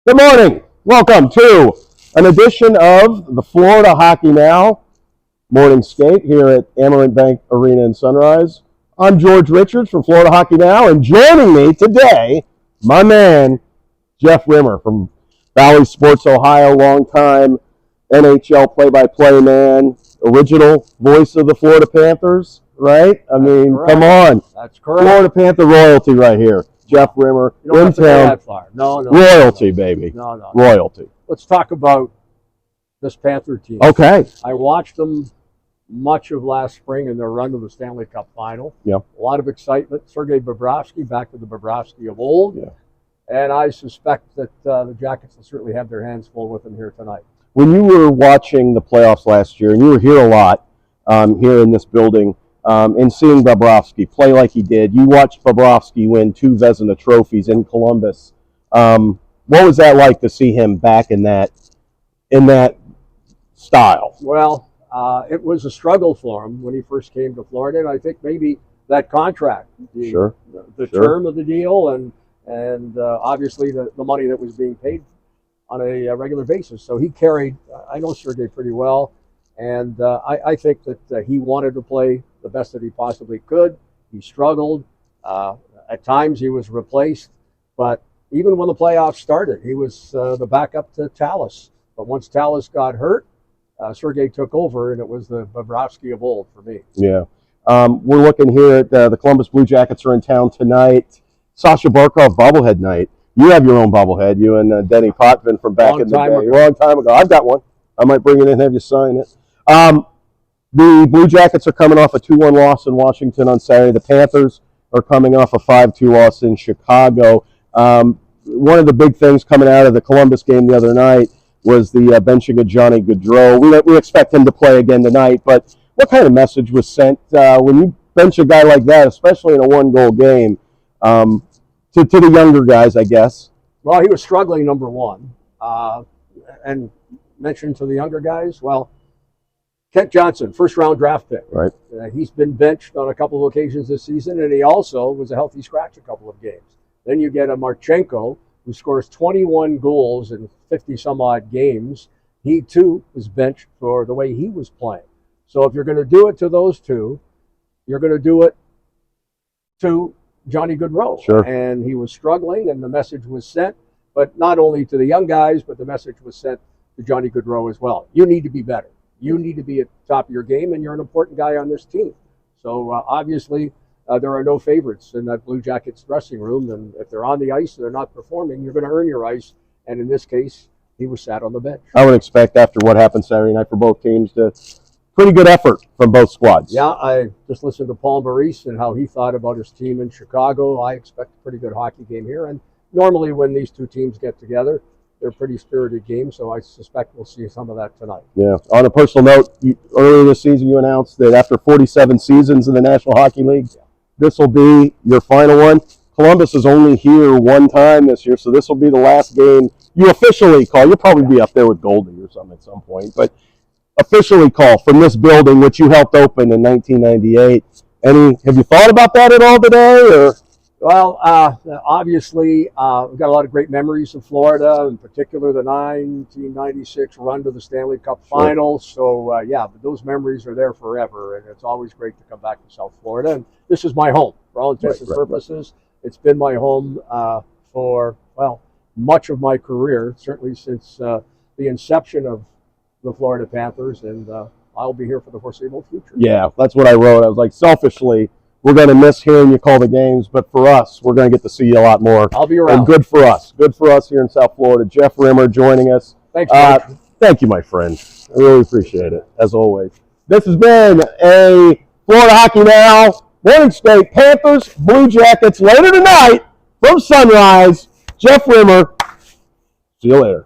Good morning. Welcome to an edition of the Floridahockeynow Morning Skate here at Amerant Bank Arena in Sunrise. I'm George Richards from Floridahockeynow, and joining me today, my man, Jeff Rimmer from Valley Sports Ohio, longtime NHL play-by-play man, original voice of the Florida Panthers, right? I mean, come on. That's correct. Florida Panther royalty right here. Jeff Rimmer, you don't in have to go town. that far. No. Royalty, baby. No. Royalty. Let's talk about this Panther team. Okay. I watched them much of last spring in their run to the Stanley Cup final. Yeah. A lot of excitement. Sergei Bobrovsky, back to the Bobrovsky of old. Yeah. And I suspect that the Jackets will certainly have their hands full with him here tonight. When you were watching the playoffs last year, and you were here a lot, here in this building, and seeing Bobrovsky play like he did, you watched Bobrovsky win 2 Vezina trophies in Columbus. What was that like to see him back in that style? Well, it was a struggle for him when he first came to Florida, and I think maybe that contract, the term of the deal, and obviously the money that was being paid on a regular basis. So he carried, I know Sergei pretty well, and I think that he wanted to play the best that he possibly could. He struggled. At times he was replaced, but even when the playoffs started, he was the backup to Tallis. But once Tallis got hurt, Sergei took over, and it was the Bobrovsky of old for me. Yeah. We're looking here at the Columbus Blue Jackets are in town tonight. Sasha Barkov bobblehead night. You have your own bobblehead, you and Denny Potvin from back in the day. Long time ago. I've got one. I might bring it in and have you sign it. The Blue Jackets are coming off a 2-1 loss in Washington on Saturday. The Panthers are coming off a 5-2 loss in Chicago. One of the big things coming out of the Columbus game the other night was the benching of Johnny Gaudreau. We expect him to play again tonight, but what kind of message was sent when you bench a guy like that, especially in a 1-goal game, to the younger guys, I guess? Well, he was struggling, number one. And mentioned to the younger guys, well, Kent Johnson, first-round draft pick. Right. He's been benched on a couple of occasions this season, and he also was a healthy scratch a couple of games. Then you get a Marchenko, who scores 21 goals in 50-some-odd games. He, too, was benched for the way he was playing. So if you're going to do it to those two, you're going to do it to Johnny Gaudreau. Sure. And he was struggling, and the message was sent, but not only to the young guys, but the message was sent to Johnny Gaudreau as well. You need to be better. You need to be at the top of your game, and you're an important guy on this team. So obviously, there are no favorites in that Blue Jackets dressing room, and if they're on the ice and they're not performing, you're going to earn your ice. And in this case, he was sat on the bench. I would expect after what happened Saturday night for both teams to pretty good effort from both squads. Yeah, I just listened to Paul Maurice and how he thought about his team in Chicago. I expect a pretty good hockey game here, and normally when these two teams get together, they're pretty spirited games, so I suspect we'll see some of that tonight. Yeah. On a personal note, earlier this season you announced that after 47 seasons in the National Hockey League, this will be your final one. Columbus is only here one time this year, so this will be the last game you officially call. You'll probably be up there with Goldie or something at some point, but officially call from this building, which you helped open in 1998. Have you thought about that at all today? Or? Well, obviously, we've got a lot of great memories of Florida, in particular the 1996 run to the Stanley Cup Final. So, yeah, but those memories are there forever, and it's always great to come back to South Florida. And this is my home for all intents and purposes. It's been my home for, well, much of my career, certainly since the inception of the Florida Panthers, and I'll be here for the foreseeable future. Yeah, that's what I wrote. I was like, selfishly, we're going to miss hearing you call the games, but for us, we're going to get to see you a lot more. I'll be around. And good for us. Good for us here in South Florida. Jeff Rimmer joining us. Thanks, Mike. Thank you, my friend. I really appreciate it, as always. This has been a Floridahockeynow Morning Skate. Panthers, Blue Jackets later tonight from Sunrise. Jeff Rimmer. See you later.